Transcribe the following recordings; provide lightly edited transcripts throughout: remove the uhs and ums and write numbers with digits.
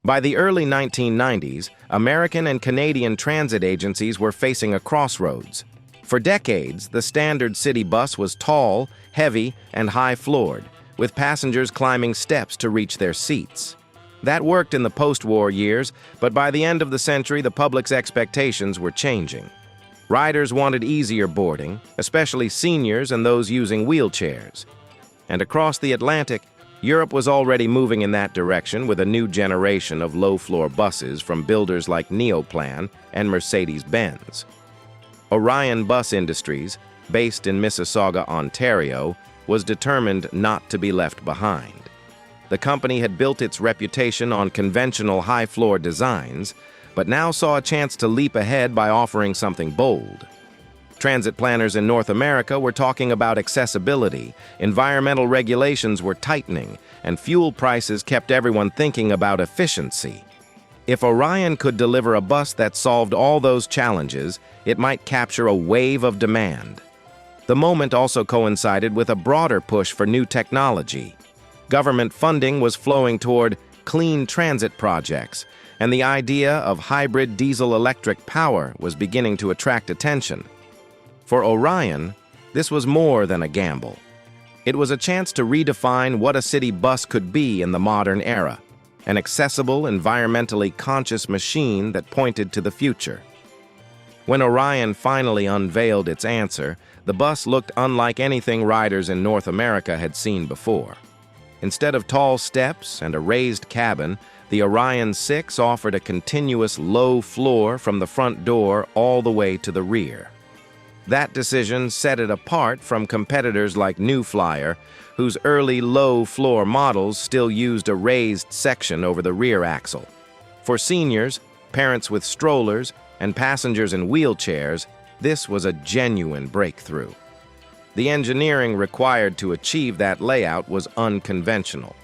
By the early 1990s, American and Canadian transit agencies were facing a crossroads. For decades, the standard city bus was tall, heavy, and high-floored, with passengers climbing steps to reach their seats. That worked in the post-war years, but by the end of the century, the public's expectations were changing. Riders wanted easier boarding, especially seniors and those using wheelchairs. And across the Atlantic, Europe was already moving in that direction with a new generation of low-floor buses from builders like Neoplan and Mercedes-Benz. Orion Bus Industries, based in Mississauga, Ontario, was determined not to be left behind. The company had built its reputation on conventional high-floor designs, but now saw a chance to leap ahead by offering something bold. Transit planners in North America were talking about accessibility, environmental regulations were tightening, and fuel prices kept everyone thinking about efficiency. If Orion could deliver a bus that solved all those challenges, it might capture a wave of demand. The moment also coincided with a broader push for new technology. Government funding was flowing toward clean transit projects, and the idea of hybrid diesel-electric power was beginning to attract attention. For Orion, this was more than a gamble. It was a chance to redefine what a city bus could be in the modern era, an accessible, environmentally conscious machine that pointed to the future. When Orion finally unveiled its answer, the bus looked unlike anything riders in North America had seen before. Instead of tall steps and a raised cabin, the Orion VI offered a continuous low floor from the front door all the way to the rear. That decision set it apart from competitors like New Flyer, whose early low-floor models still used a raised section over the rear axle. For seniors, parents with strollers, and passengers in wheelchairs, this was a genuine breakthrough. The engineering required to achieve that layout was unconventional.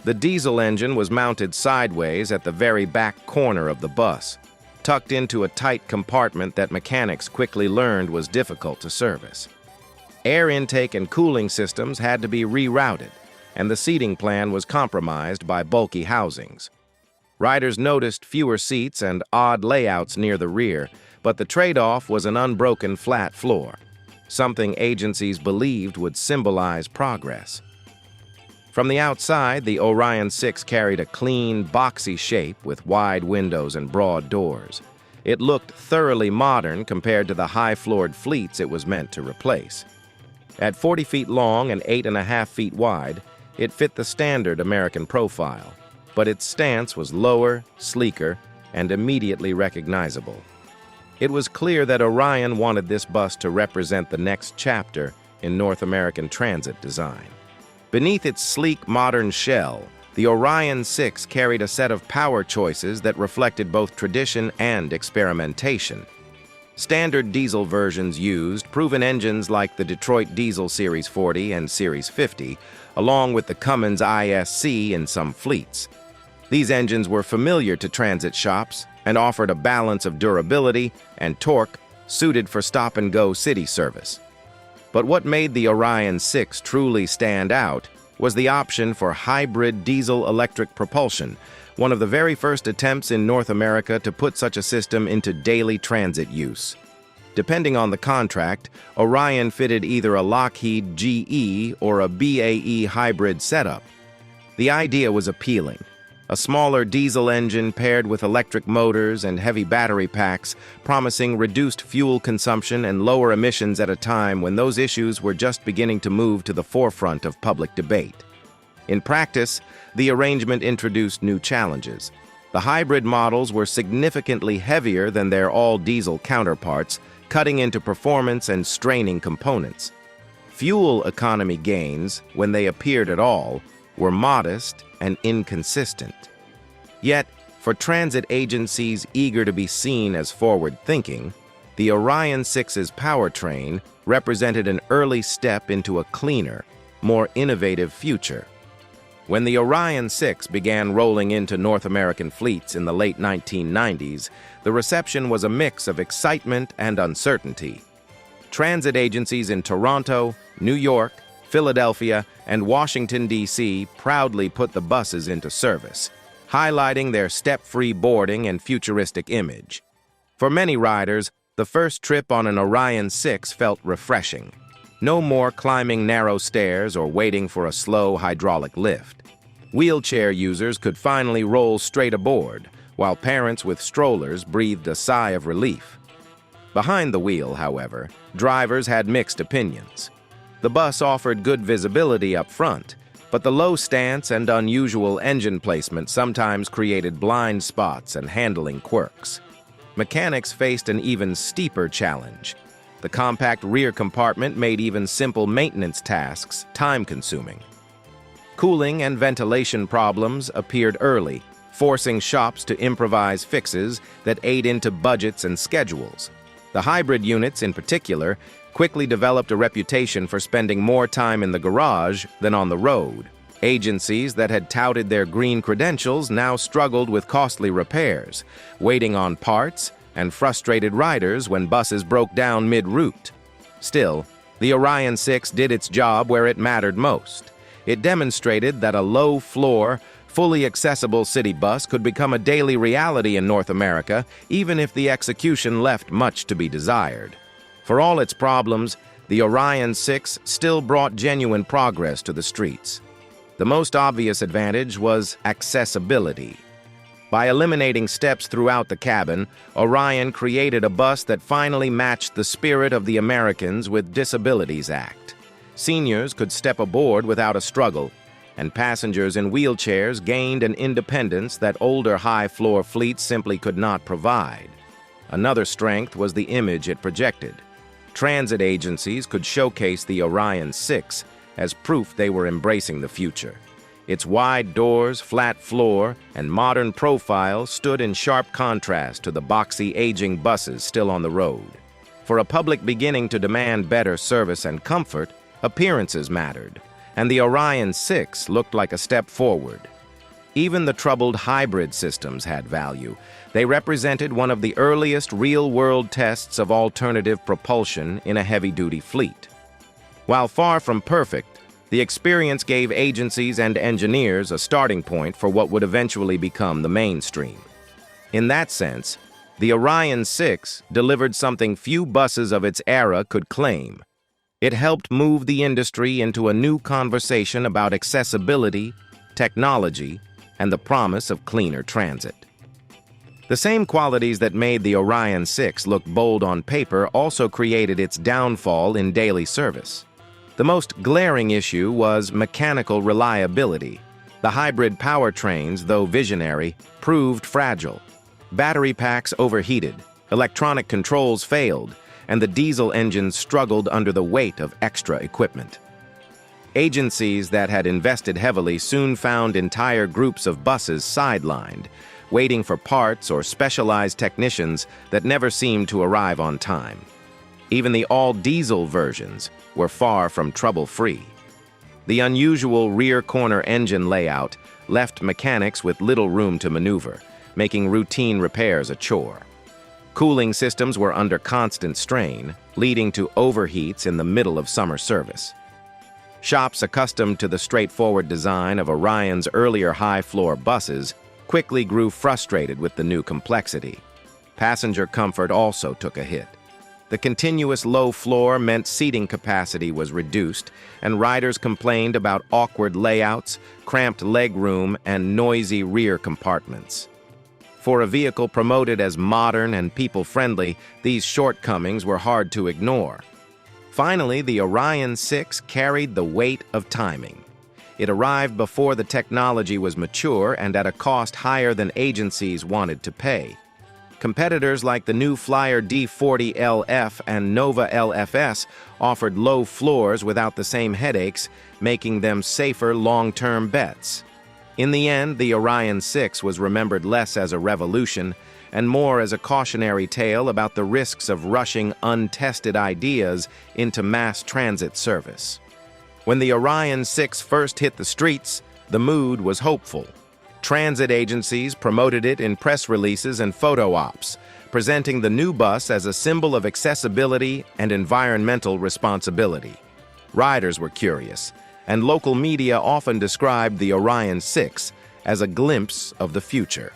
The diesel engine was mounted sideways at the very back corner of the bus, tucked into a tight compartment that mechanics quickly learned was difficult to service. Air intake and cooling systems had to be rerouted, and the seating plan was compromised by bulky housings. Riders noticed fewer seats and odd layouts near the rear, but the trade-off was an unbroken flat floor, something agencies believed would symbolize progress. From the outside, the Orion VI carried a clean, boxy shape with wide windows and broad doors. It looked thoroughly modern compared to the high-floored fleets it was meant to replace. At 40 feet long and 8.5 feet wide, it fit the standard American profile, but its stance was lower, sleeker, and immediately recognizable. It was clear that Orion wanted this bus to represent the next chapter in North American transit design. Beneath its sleek, modern shell, the Orion VI carried a set of power choices that reflected both tradition and experimentation. Standard diesel versions used proven engines like the Detroit Diesel Series 40 and Series 50, along with the Cummins ISC in some fleets. These engines were familiar to transit shops and offered a balance of durability and torque suited for stop-and-go city service. But what made the Orion VI truly stand out was the option for hybrid diesel-electric propulsion, one of the very first attempts in North America to put such a system into daily transit use. Depending on the contract, Orion fitted either a Lockheed GE or a BAE hybrid setup. The idea was appealing. A smaller diesel engine paired with electric motors and heavy battery packs, promising reduced fuel consumption and lower emissions at a time when those issues were just beginning to move to the forefront of public debate. In practice, the arrangement introduced new challenges. The hybrid models were significantly heavier than their all-diesel counterparts, cutting into performance and straining components. Fuel economy gains, when they appeared at all, were modest and inconsistent. Yet, for transit agencies eager to be seen as forward-thinking, the Orion VI's powertrain represented an early step into a cleaner, more innovative future. When the Orion VI began rolling into North American fleets in the late 1990s, the reception was a mix of excitement and uncertainty. Transit agencies in Toronto, New York, Philadelphia, and Washington, D.C. proudly put the buses into service. highlighting their step-free boarding and futuristic image. For many riders, the first trip on an Orion VI felt refreshing. No more climbing narrow stairs or waiting for a slow hydraulic lift. Wheelchair users could finally roll straight aboard, while parents with strollers breathed a sigh of relief. Behind the wheel, however, drivers had mixed opinions. The bus offered good visibility up front, but the low stance and unusual engine placement sometimes created blind spots and handling quirks. Mechanics faced an even steeper challenge. The compact rear compartment made even simple maintenance tasks time-consuming. Cooling and ventilation problems appeared early, forcing shops to improvise fixes that ate into budgets and schedules. The hybrid units, in particular, quickly developed a reputation for spending more time in the garage than on the road. Agencies that had touted their green credentials now struggled with costly repairs, waiting on parts, and frustrated riders when buses broke down mid-route. Still, the Orion VI did its job where it mattered most. It demonstrated that a low-floor, fully accessible city bus could become a daily reality in North America, even if the execution left much to be desired. For all its problems, the Orion VI still brought genuine progress to the streets. The most obvious advantage was accessibility. By eliminating steps throughout the cabin, Orion created a bus that finally matched the spirit of the Americans with Disabilities Act. Seniors could step aboard without a struggle, and passengers in wheelchairs gained an independence that older high-floor fleets simply could not provide. Another strength was the image it projected. Transit agencies could showcase the Orion VI as proof they were embracing the future. Its wide doors, flat floor, and modern profile stood in sharp contrast to the boxy, aging buses still on the road. For a public beginning to demand better service and comfort, appearances mattered, and the Orion VI looked like a step forward. Even the troubled hybrid systems had value. They represented one of the earliest real-world tests of alternative propulsion in a heavy-duty fleet. While far from perfect, the experience gave agencies and engineers a starting point for what would eventually become the mainstream. In that sense, the Orion VI delivered something few buses of its era could claim. It helped move the industry into a new conversation about accessibility, technology, and the promise of cleaner transit. The same qualities that made the Orion VI look bold on paper also created its downfall in daily service. The most glaring issue was mechanical reliability. The hybrid powertrains, though visionary, proved fragile. Battery packs overheated, electronic controls failed, and the diesel engines struggled under the weight of extra equipment. Agencies that had invested heavily soon found entire groups of buses sidelined, waiting for parts or specialized technicians that never seemed to arrive on time. Even the all-diesel versions were far from trouble-free. The unusual rear corner engine layout left mechanics with little room to maneuver, making routine repairs a chore. Cooling systems were under constant strain, leading to overheats in the middle of summer service. Shops accustomed to the straightforward design of Orion's earlier high-floor buses quickly grew frustrated with the new complexity. Passenger comfort also took a hit. The continuous low floor meant seating capacity was reduced, and riders complained about awkward layouts, cramped legroom, and noisy rear compartments. For a vehicle promoted as modern and people-friendly, these shortcomings were hard to ignore. Finally, the Orion VI carried the weight of timing. It arrived before the technology was mature and at a cost higher than agencies wanted to pay. Competitors like the new Flyer D40 LF and Nova LFS offered low floors without the same headaches, making them safer long-term bets. In the end, the Orion VI was remembered less as a revolution and more as a cautionary tale about the risks of rushing untested ideas into mass transit service. When the Orion VI first hit the streets, the mood was hopeful. Transit agencies promoted it in press releases and photo ops, presenting the new bus as a symbol of accessibility and environmental responsibility. Riders were curious, and local media often described the Orion VI as a glimpse of the future.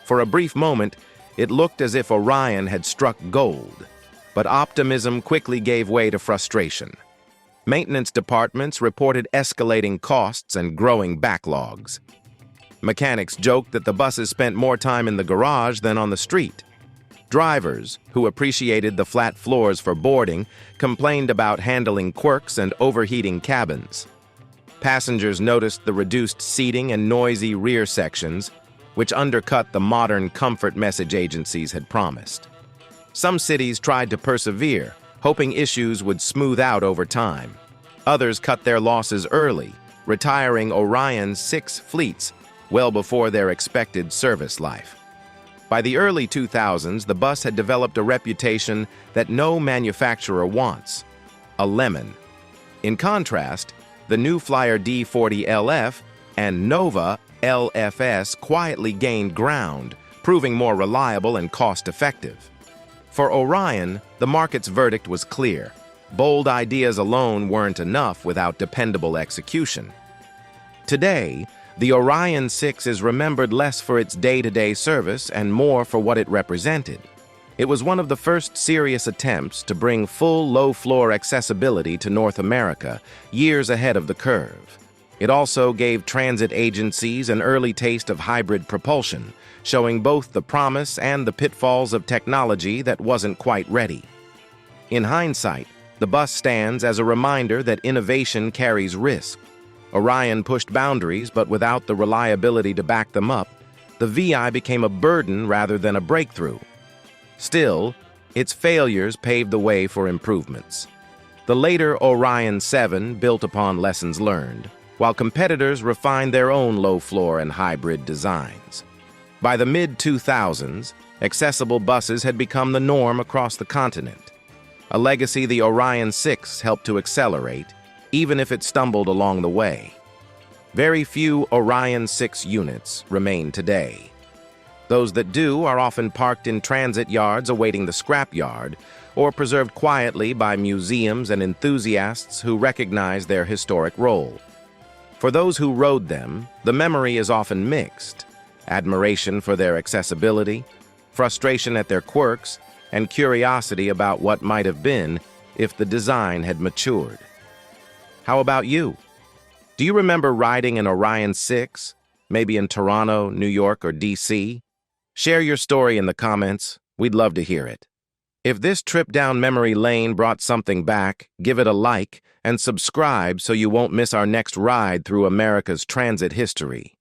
For a brief moment, it looked as if Orion had struck gold, but optimism quickly gave way to frustration. Maintenance departments reported escalating costs and growing backlogs. Mechanics joked that the buses spent more time in the garage than on the street. Drivers, who appreciated the flat floors for boarding, complained about handling quirks and overheating cabins. Passengers noticed the reduced seating and noisy rear sections, which undercut the modern comfort message agencies had promised. Some cities tried to persevere, hoping issues would smooth out over time. Others cut their losses early, retiring Orion VI fleets well before their expected service life. By the early 2000s, the bus had developed a reputation that no manufacturer wants: a lemon. In contrast, the New Flyer D40LF and Nova LFS quietly gained ground, proving more reliable and cost-effective. For Orion, the market's verdict was clear. Bold ideas alone weren't enough without dependable execution. Today, the Orion VI is remembered less for its day-to-day service and more for what it represented. It was one of the first serious attempts to bring full low-floor accessibility to North America, years ahead of the curve. It also gave transit agencies an early taste of hybrid propulsion, showing both the promise and the pitfalls of technology that wasn't quite ready. In hindsight, the bus stands as a reminder that innovation carries risk. Orion pushed boundaries, but without the reliability to back them up, the VI became a burden rather than a breakthrough. Still, its failures paved the way for improvements. The later Orion VII built upon lessons learned, while competitors refined their own low-floor and hybrid designs. By the mid-2000s, accessible buses had become the norm across the continent, a legacy the Orion VI helped to accelerate, even if it stumbled along the way. Very few Orion VI units remain today. Those that do are often parked in transit yards awaiting the scrapyard, or preserved quietly by museums and enthusiasts who recognize their historic role. For those who rode them, the memory is often mixed: admiration for their accessibility, frustration at their quirks, and curiosity about what might have been if the design had matured. How about you? Do you remember riding an Orion VI, maybe in Toronto, New York, or DC? Share your story in the comments. We'd love to hear it. If this trip down memory lane brought something back, give it a like and subscribe so you won't miss our next ride through America's transit history.